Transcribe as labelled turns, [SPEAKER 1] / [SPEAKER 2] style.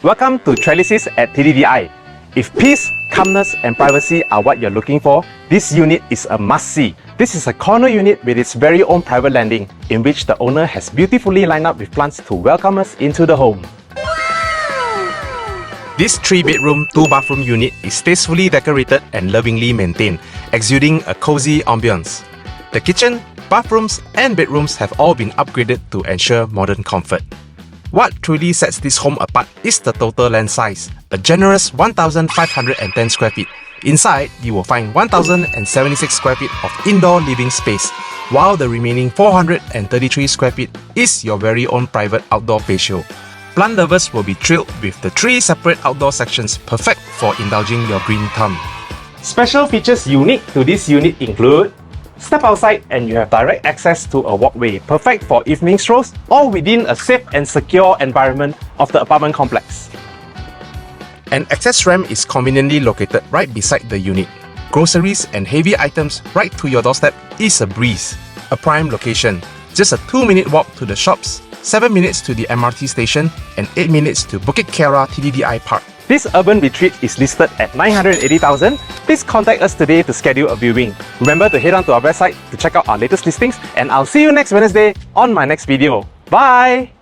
[SPEAKER 1] Welcome to Trellises at TTDI. If peace, calmness and privacy are what you're looking for, this unit is a must-see. This is a condo unit with its very own private landing, in which the owner has beautifully lined up with plants to welcome us into the home. This 3-bedroom, 2-bathroom unit is tastefully decorated and lovingly maintained, exuding a cozy ambience. The kitchen, bathrooms and bedrooms have all been upgraded to ensure modern comfort. What truly sets this home apart is the total land size, a generous 1,510 square feet. Inside, you will find 1,076 square feet of indoor living space, while the remaining 433 square feet is your very own private outdoor patio. Plant lovers will be thrilled with the 3 separate outdoor sections, perfect for indulging your green thumb. Special features unique to this unit include: step outside and you have direct access to a walkway, perfect for evening strolls or within a safe and secure environment of the apartment complex. An access ramp is conveniently located right beside the unit. Groceries and heavy items right to your doorstep is a breeze. A prime location, just a 2-minute walk to the shops, 7 minutes to the MRT station, and 8 minutes to Bukit Kiara TTDI Park. This urban retreat is listed at 980,000. Please contact us today to schedule a viewing. Remember to head on to our website to check out our latest listings, and I'll see you next Wednesday on my next video. Bye!